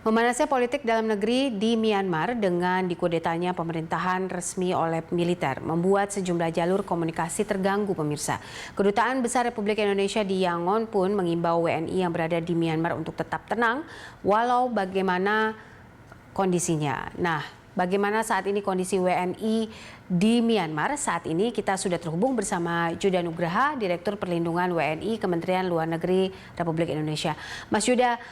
Memanasnya politik dalam negeri di Myanmar dengan dikudetanya pemerintahan resmi oleh militer membuat sejumlah jalur komunikasi terganggu pemirsa. Kedutaan Besar Republik Indonesia di Yangon pun mengimbau WNI yang berada di Myanmar untuk tetap tenang walau bagaimana kondisinya. Nah, bagaimana saat ini kondisi WNI di Myanmar? Saat ini kita sudah terhubung bersama Juda Nugraha, Direktur Perlindungan WNI Kementerian Luar Negeri Republik Indonesia. Mas Juda,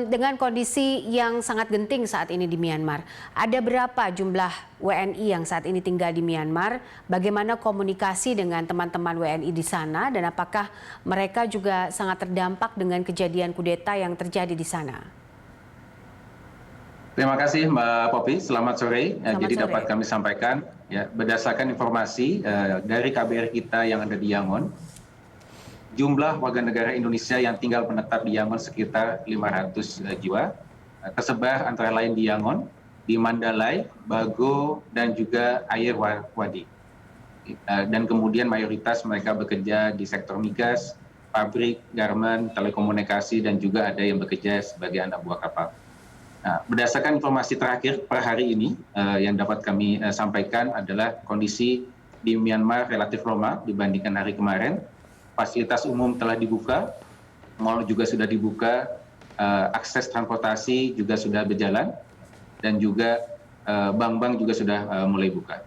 dengan kondisi yang sangat genting saat ini di Myanmar, ada berapa jumlah WNI yang saat ini tinggal di Myanmar? Bagaimana komunikasi dengan teman-teman WNI di sana dan apakah mereka juga sangat terdampak dengan kejadian kudeta yang terjadi di sana? Terima kasih Mbak Popi, selamat sore. Jadi sore. dapat kami sampaikan, ya, berdasarkan informasi dari KBRI kita yang ada di Yangon, jumlah warga negara Indonesia yang tinggal menetap di Yangon sekitar 500 jiwa, tersebar antara lain di Yangon, di Mandalay, Bago, dan juga Ayer Wadi. Dan kemudian mayoritas mereka bekerja di sektor migas, pabrik, garmen, telekomunikasi, dan juga ada yang bekerja sebagai anak buah kapal. Nah, berdasarkan informasi terakhir per hari ini yang dapat kami sampaikan adalah kondisi di Myanmar relatif lemah dibandingkan hari kemarin. Fasilitas umum telah dibuka, mal juga sudah dibuka, akses transportasi juga sudah berjalan, dan juga bank-bank juga sudah mulai buka.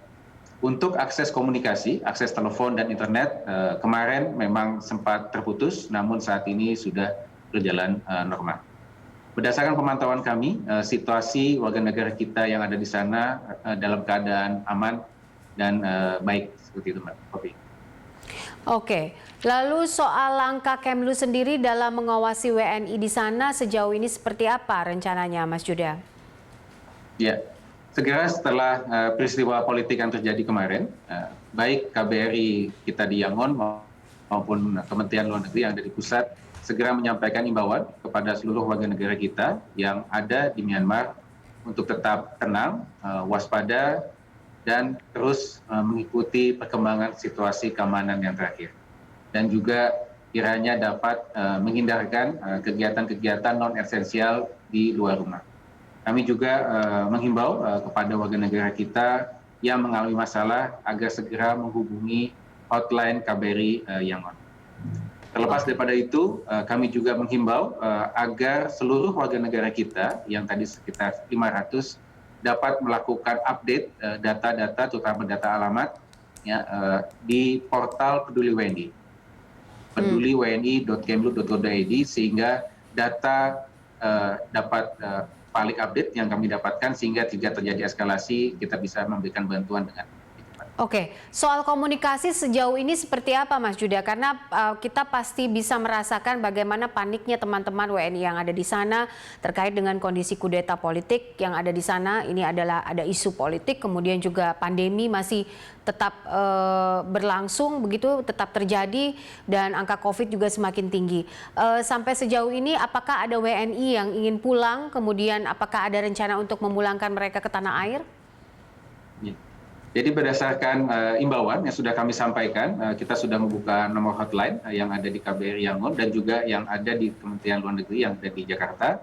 Untuk akses komunikasi, akses telepon dan internet kemarin memang sempat terputus, namun saat ini sudah berjalan normal. Berdasarkan pemantauan kami, situasi warga negara kita yang ada di sana dalam keadaan aman dan baik, seperti itu Mbak Kopi. Oke, lalu soal langkah Kemlu sendiri dalam mengawasi WNI di sana sejauh ini seperti apa rencananya, Mas Juda? Ya, segera setelah peristiwa politik yang terjadi kemarin, baik KBRI kita di Yangon maupun Kementerian Luar Negeri yang ada di pusat, segera menyampaikan imbauan kepada seluruh warga negara kita yang ada di Myanmar untuk tetap tenang, waspada, dan terus mengikuti perkembangan situasi keamanan yang terakhir. Dan juga kiranya dapat menghindarkan kegiatan-kegiatan non-esensial di luar rumah. Kami juga menghimbau kepada warga negara kita yang mengalami masalah agar segera menghubungi hotline KBRI Yangon. Terlepas daripada itu, kami juga menghimbau agar seluruh warga negara kita yang tadi sekitar 500 dapat melakukan update data-data, terutama data alamat, ya, di portal Peduli WNI, peduliwni.kemlu.go.id, sehingga data dapat paling update yang kami dapatkan, sehingga jika terjadi eskalasi kita bisa memberikan bantuan dengan. Oke, soal komunikasi sejauh ini seperti apa Mas Juda? Karena kita pasti bisa merasakan bagaimana paniknya teman-teman WNI yang ada di sana terkait dengan kondisi kudeta politik yang ada di sana. Ini adalah ada isu politik, kemudian juga pandemi masih tetap berlangsung begitu, tetap terjadi, dan angka COVID juga semakin tinggi. Sampai sejauh ini apakah ada WNI yang ingin pulang, kemudian apakah ada rencana untuk memulangkan mereka ke tanah air? Ya. Jadi berdasarkan imbauan yang sudah kami sampaikan, kita sudah membuka nomor hotline yang ada di KBRI Yangon dan juga yang ada di Kementerian Luar Negeri yang ada di Jakarta.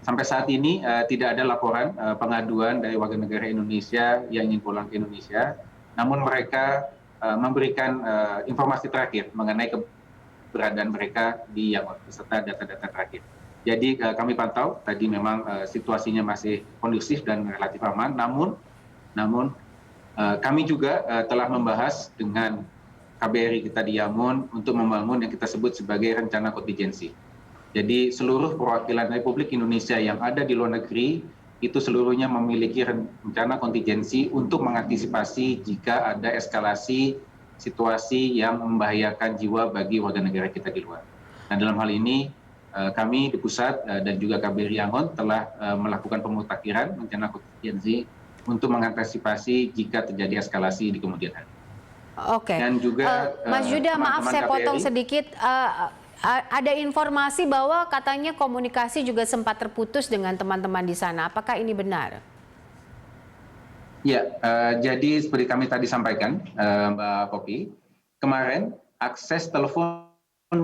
Sampai saat ini tidak ada laporan pengaduan dari warga negara Indonesia yang ingin pulang ke Indonesia, namun mereka memberikan informasi terakhir mengenai keberadaan mereka di Yangon beserta data-data terakhir. Jadi kami pantau tadi memang situasinya masih kondusif dan relatif aman, namun kami juga telah membahas dengan KBRI kita di Yangon untuk membangun yang kita sebut sebagai rencana kontingensi. Jadi seluruh perwakilan Republik Indonesia yang ada di luar negeri itu seluruhnya memiliki rencana kontingensi untuk mengantisipasi jika ada eskalasi situasi yang membahayakan jiwa bagi warga negara kita di luar. Nah, dalam hal ini kami di pusat dan juga KBRI Yangon telah melakukan pemutakhiran rencana kontingensi untuk mengantisipasi jika terjadi eskalasi di kemudian hari. Oke. Dan juga Mas Juda, maaf saya potong KBRI, sedikit. Ada informasi bahwa katanya komunikasi juga sempat terputus dengan teman-teman di sana. Apakah ini benar? Ya, jadi seperti kami tadi sampaikan, Mbak Popi, kemarin akses telepon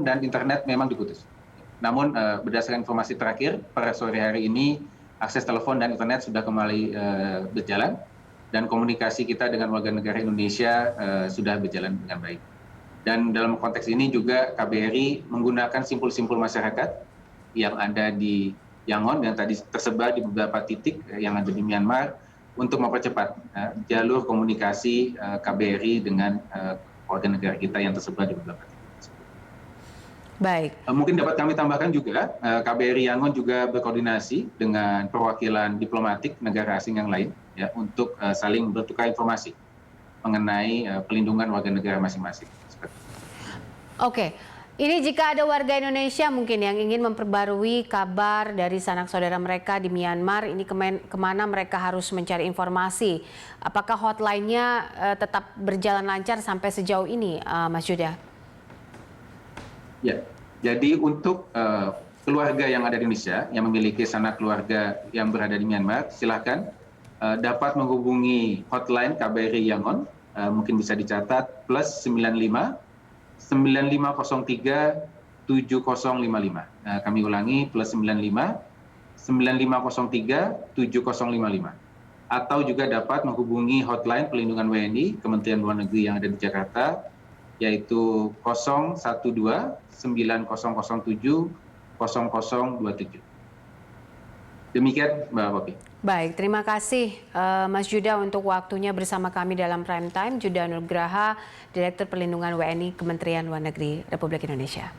dan internet memang diputus. Namun berdasarkan informasi terakhir per sore hari ini, akses telepon dan internet sudah kembali berjalan, dan komunikasi kita dengan warga negara Indonesia sudah berjalan dengan baik. Dan dalam konteks ini juga KBRI menggunakan simpul-simpul masyarakat yang ada di Yangon yang tadi tersebar di beberapa titik yang ada di Myanmar untuk mempercepat jalur komunikasi KBRI dengan warga negara kita yang tersebar di beberapa titik. Baik. Mungkin dapat kami tambahkan juga, KBRI Yangon juga berkoordinasi dengan perwakilan diplomatik negara asing yang lain ya, untuk saling bertukar informasi mengenai pelindungan warga negara masing-masing. Oke, ini jika ada warga Indonesia mungkin yang ingin memperbarui kabar dari sanak saudara mereka di Myanmar, ini kemana mereka harus mencari informasi? Apakah hotline-nya tetap berjalan lancar sampai sejauh ini, Mas Judah? Ya, jadi untuk keluarga yang ada di Indonesia yang memiliki sanak keluarga yang berada di Myanmar, silakan dapat menghubungi hotline KBRI Yangon, mungkin bisa dicatat plus 95 9503 7055. Kami ulangi plus 95 9503 7055. Atau juga dapat menghubungi hotline pelindungan WNI Kementerian Luar Negeri yang ada di Jakarta, yaitu 012 9007 0027. Demikian Mbak Poppy. Baik, terima kasih Mas Judah untuk waktunya bersama kami dalam Prime Time. Judah Nugraha, Direktur Perlindungan WNI Kementerian Luar Negeri Republik Indonesia.